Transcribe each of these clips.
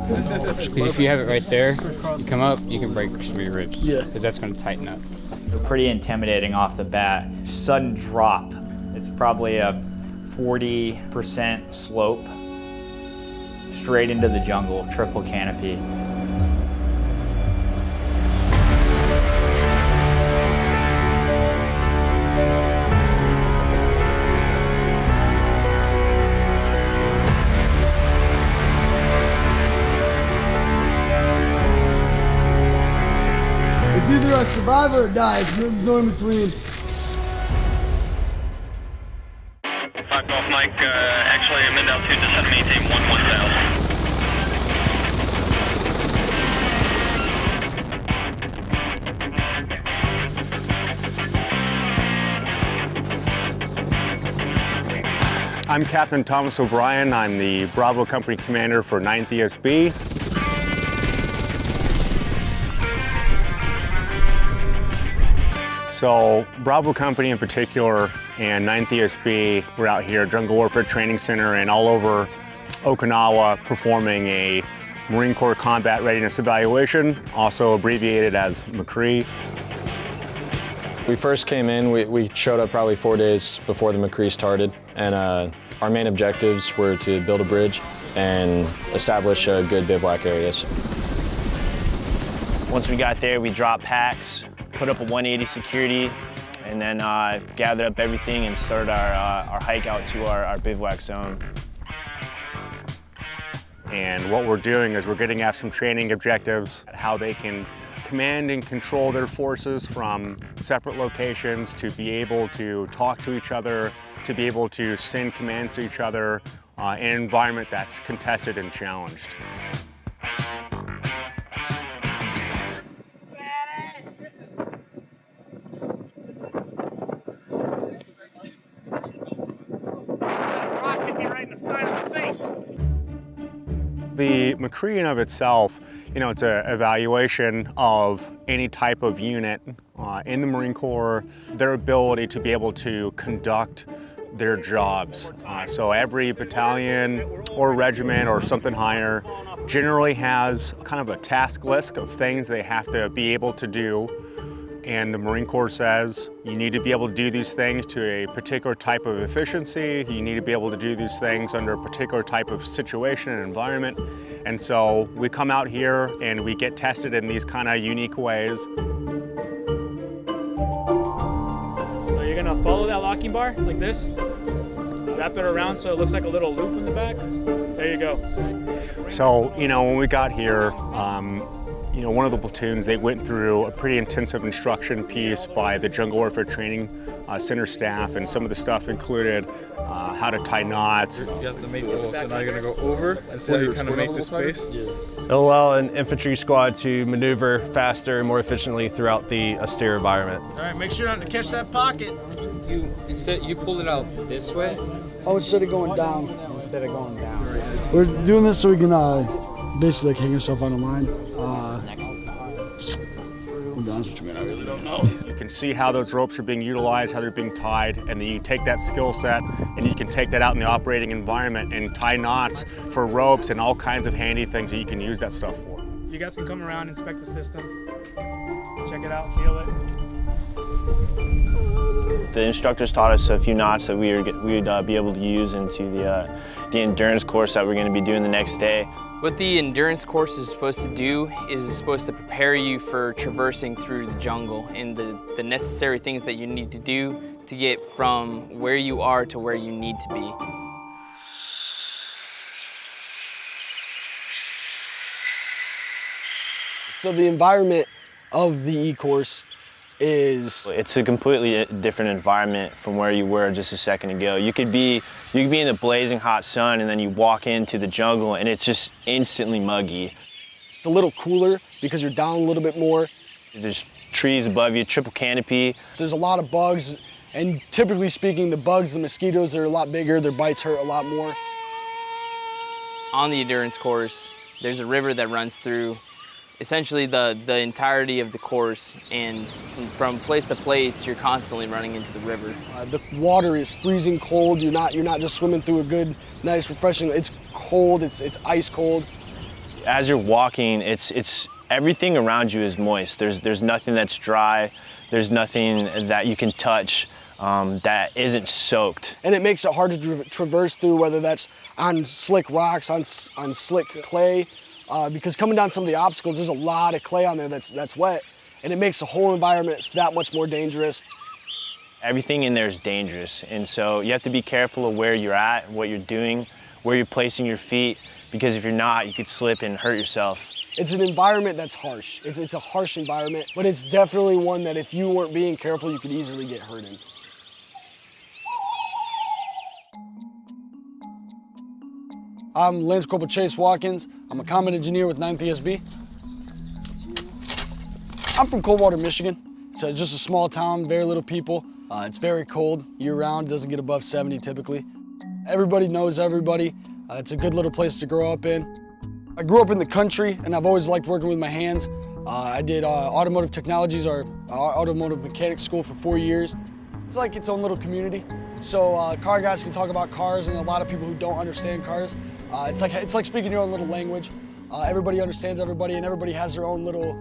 If you have it right there, you come up, you can break some of your ribs. Yeah. Because that's going to tighten up. Pretty intimidating off the bat. Sudden drop. It's probably a 40% slope straight into the jungle, triple canopy. It's either a survivor or die. There's no in between. 5 Golf Mike, actually mid altitude descent maintain 11,000. I'm Captain Thomas O'Brien. I'm the Bravo Company Commander for 9th ESB. So Bravo Company in particular and 9th ESB, we're out here at Jungle Warfare Training Center and all over Okinawa performing a Marine Corps Combat Readiness Evaluation, also abbreviated as MCCREE. We first came in, we showed up probably 4 days before the MCCREE started, and our main objectives were to build a bridge and establish good bivouac areas. Once we got there, we dropped packs, put up a 180 security, and then gathered up everything and started our hike out to our bivouac zone. And what we're doing is we're getting at some training objectives, how they can command and control their forces from separate locations, to be able to talk to each other, to be able to send commands to each other in an environment that's contested and challenged. The MCCREE in of itself, it's an evaluation of any type of unit in the Marine Corps, their ability to be able to conduct their jobs. So every battalion or regiment or something higher generally has kind of a task list of things they have to be able to do. And the Marine Corps says you need to be able to do these things to a particular type of efficiency. You need to be able to do these things under a particular type of situation and environment. And so we come out here and we get tested in these kind of unique ways. So you're gonna follow that locking bar like this, wrap it around so it looks like a little loop in the back. There you go. So, when we got here, one of the platoons, they went through a pretty intensive instruction piece by the Jungle Warfare Training Center staff, and some of the stuff included how to tie knots. You have to make goals, so now you're going to go over and see how you kind of make the space. It'll allow an infantry squad to maneuver faster and more efficiently throughout the austere environment. All right, make sure not to catch that pocket. You pull it out this way? Oh, instead of going down. Instead of going down. We're doing this so we can basically like hang yourself on the line. To be honest with you, man, I really don't know. You can see how those ropes are being utilized, how they're being tied, and then you take that skill set and you can take that out in the operating environment and tie knots for ropes and all kinds of handy things that you can use that stuff for. You guys can come around, inspect the system, check it out, feel it. The instructors taught us a few knots that we would be able to use into the endurance course that we're going to be doing the next day. What the endurance course is supposed to do is it's supposed to prepare you for traversing through the jungle and the necessary things that you need to do to get from where you are to where you need to be. So the environment of the E-course It's a completely different environment from where you were just a second ago. You could be in the blazing hot sun and then you walk into the jungle and it's just instantly muggy. It's a little cooler because you're down a little bit more. There's trees above you, triple canopy. So there's a lot of bugs, and typically speaking, the bugs, the mosquitoes, they're a lot bigger, their bites hurt a lot more. On the endurance course, there's a river that runs through essentially the entirety of the course, and from place to place, you're constantly running into the river. The water is freezing cold. You're not just swimming through a good, nice, refreshing. It's cold. It's ice cold. as you're walking, it's everything around you is moist. There's nothing that's dry. There's nothing that you can touch that isn't soaked. And it makes it hard to traverse through, whether that's on slick rocks, on slick clay, because coming down some of the obstacles, there's a lot of clay on there that's wet, and it makes the whole environment that much more dangerous. Everything in there is dangerous, and so you have to be careful of where you're at, what you're doing, where you're placing your feet, because if you're not, you could slip and hurt yourself. It's an environment that's harsh. It's a harsh environment, but it's definitely one that if you weren't being careful, you could easily get hurt in. I'm Lance Corporal Chase Watkins. I'm a combat engineer with 9th ESB. I'm from Coldwater, Michigan. It's just a small town, very little people. It's very cold year-round, doesn't get above 70 typically. Everybody knows everybody. It's a good little place to grow up in. I grew up in the country, and I've always liked working with my hands. I did automotive technologies, or automotive mechanics school for 4 years. It's like its own little community. So car guys can talk about cars, and a lot of people who don't understand cars. It's like speaking your own little language. Everybody understands everybody, and everybody has their own little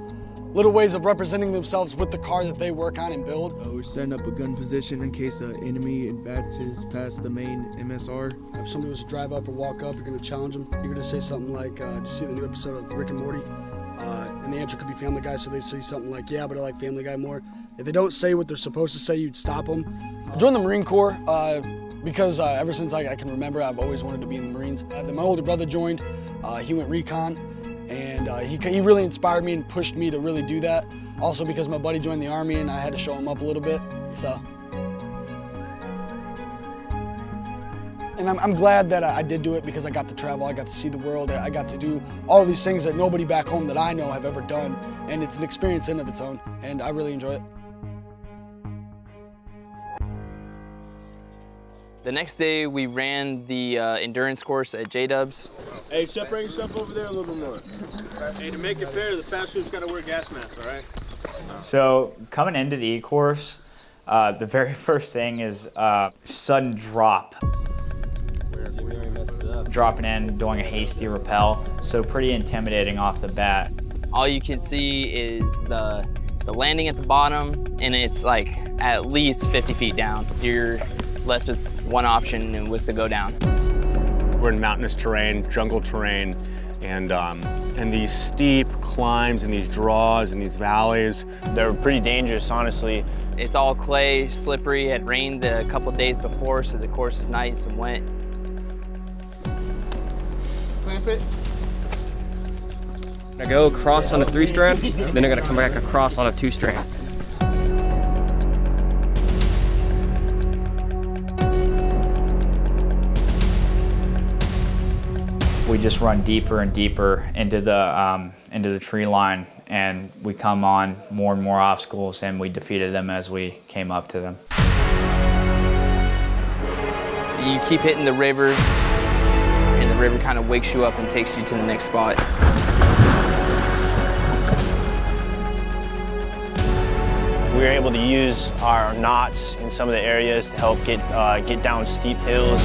ways of representing themselves with the car that they work on and build. We're setting up a gun position in case an enemy advances past the main MSR. If somebody was to drive up or walk up, you're going to challenge them. You're going to say something like, did you see the new episode of Rick and Morty? And the answer could be Family Guy, so they say something like, yeah, but I like Family Guy more. If they don't say what they're supposed to say, you'd stop them. I joined the Marine Corps because ever since I can remember, I've always wanted to be in the Marines. Then my older brother joined. He went recon. And he really inspired me and pushed me to really do that. Also because my buddy joined the Army and I had to show him up a little bit, so. And I'm glad that I did do it because I got to travel, I got to see the world, I got to do all these things that nobody back home that I know have ever done. And it's an experience in of its own, and I really enjoy it. The next day, we ran the endurance course at J-Dubs. Hey, separate yourself over there a little bit more. Hey, to make it fair, the fast food's got to wear gas masks, all right? So coming into the E-course, the very first thing is sudden drop. Dropping in, doing a hasty rappel, so pretty intimidating off the bat. All you can see is the landing at the bottom, and it's like at least 50 feet down. You're left with one option, and was to go down. We're in mountainous terrain, jungle terrain, and these steep climbs and these draws and these valleys. They're pretty dangerous, honestly. It's all clay, slippery. It rained a couple days before, so the course is nice and wet. Clamp it. I go across on a 3-strand, then I gotta come back across on a 2-strand. We just run deeper and deeper into the tree line, and we come on more and more obstacles, and we defeated them as we came up to them. You keep hitting the river, and the river kind of wakes you up and takes you to the next spot. We were able to use our knots in some of the areas to help get down steep hills.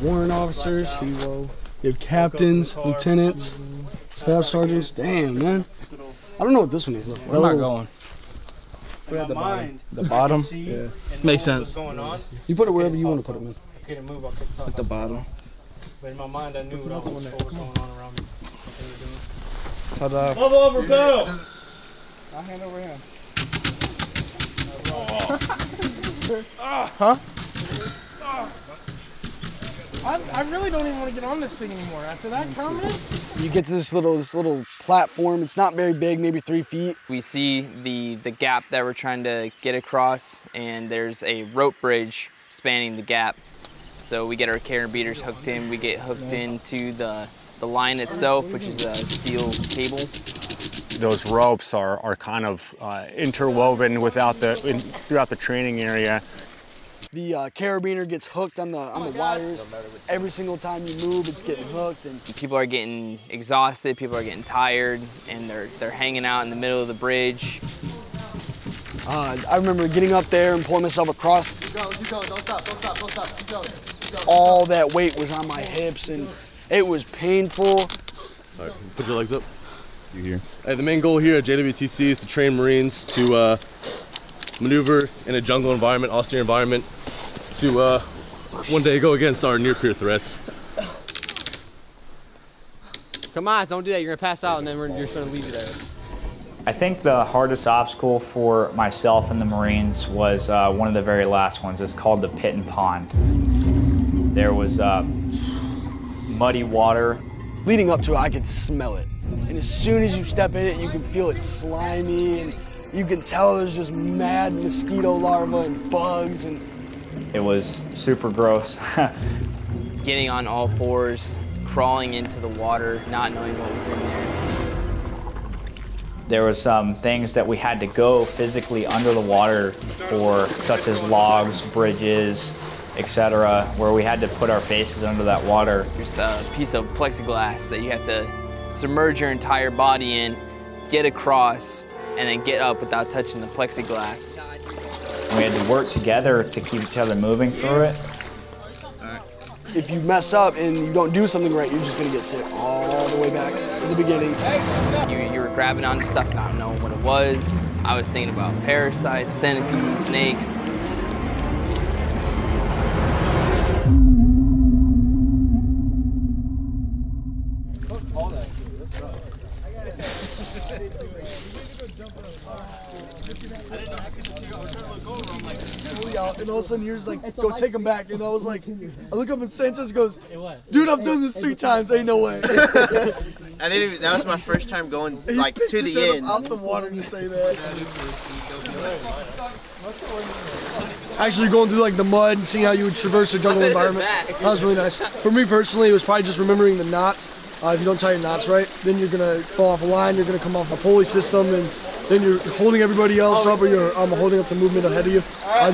Warrant officers, you have captains, lieutenants, staff sergeants. Damn, man. I don't know what this one is. Where am I going? We have the bottom. The bottom? Yeah. Makes sense. You put it wherever you want to put it, man. Okay, to move, I'll take the top. At the bottom. But in my mind, I knew what was going on around me. What Ta-da. level over, go! I'll hand over him. Huh? I really don't even want to get on this thing anymore. After that comment, You get to this little platform. It's not very big, maybe 3 feet. We see the gap that we're trying to get across, and there's a rope bridge spanning the gap. So we get our carabiners hooked in. We get hooked into the line itself, which is a steel cable. those ropes are kind of interwoven throughout the training area. The carabiner gets hooked on the wires. Every single time you move, it's getting hooked. And people are getting exhausted, people are getting tired, and they're hanging out in the middle of the bridge. I remember getting up there and pulling myself across. Keep going, don't stop, don't stop, keep going. All that weight was on my hips, and it was painful. All right, put your legs up. You here. Hey, the main goal here at JWTC is to train Marines to maneuver in a jungle environment, austere environment, to one day go against our near-peer threats. Come on, don't do that. You're gonna pass out and then you're just gonna leave you there. I think the hardest obstacle for myself and the Marines was one of the very last ones. It's called the pit and pond. There was muddy water. Leading up to it, I could smell it. And as soon as you step in it, you can feel it slimy, and you can tell there's just mad mosquito larvae and bugs. And it was super gross. Getting on all fours, crawling into the water, not knowing what was in there. There was some things that we had to go physically under the water for, such as logs, bridges, etc., where we had to put our faces under that water. There's a piece of plexiglass that you have to submerge your entire body in, get across, and then get up without touching the plexiglass. We had to work together to keep each other moving through it. If you mess up and you don't do something right, you're just gonna get sent all the way back to the beginning. You were grabbing onto stuff, not knowing what it was. I was thinking about parasites, centipedes, snakes. And all of a sudden you're just like, go take him back. And I was like, I look up and Sanchez goes, dude, I've done this 3 times, ain't no way. I didn't even, that was my first time going like to the end. Out the water to say that. Actually going through like the mud and seeing how you would traverse a jungle environment, that was really nice. For me personally, it was probably just remembering the knots. If you don't tie your knots right, then you're gonna fall off a line, you're gonna come off a pulley system, and then you're holding everybody else up, or you're holding up the movement ahead of you.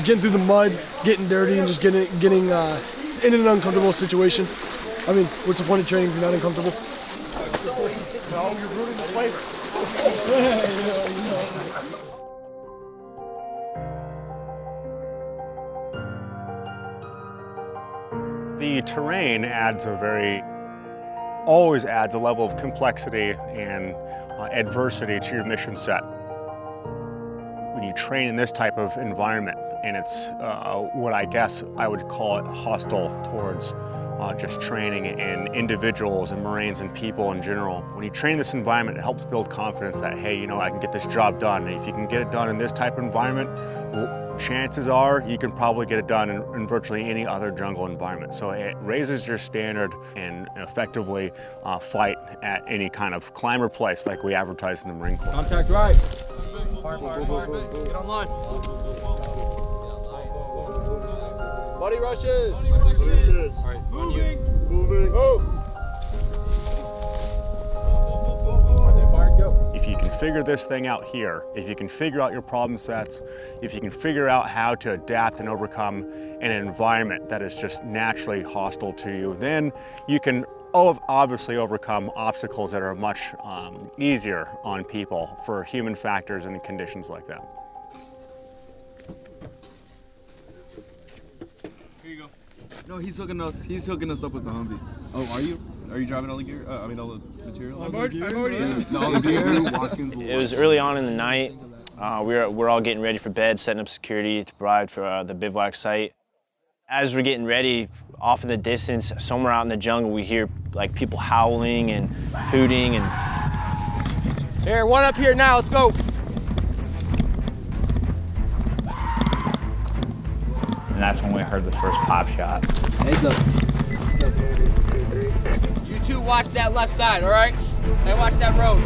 Getting through the mud, getting dirty, and just getting in an uncomfortable situation. I mean, what's the point of training if you're not uncomfortable? No, you're ruining the flavor. The terrain always adds a level of complexity and adversity to your mission set. When you train in this type of environment, and it's what I guess I would call it hostile towards just training and individuals and Marines and people in general. When you train in this environment, it helps build confidence that, hey, you know, I can get this job done. And if you can get it done in this type of environment, well, chances are you can probably get it done in virtually any other jungle environment. So it raises your standard and effectively fight at any kind of climber place like we advertise in the Marine Corps. Contact right. Get on line. Buddy rushes. All right, moving. Move. If you can figure this thing out here, if you can figure out your problem sets, if you can figure out how to adapt and overcome an environment that is just naturally hostile to you, then you can obviously overcome obstacles that are much easier on people for human factors and conditions like that. Here you go. No, he's hooking us up with the Humvee. Oh, are you? Are you driving all the gear? I mean, all the material? I'm already all the gear. It was early on in the night. We're all getting ready for bed, setting up security to provide for the bivouac site. As we're getting ready, off in the distance, somewhere out in the jungle, we hear like people howling and hooting and. Here, one up here now. Let's go. And that's when we heard the first pop shot. Heads up. You two watch that left side, all right? And watch that road.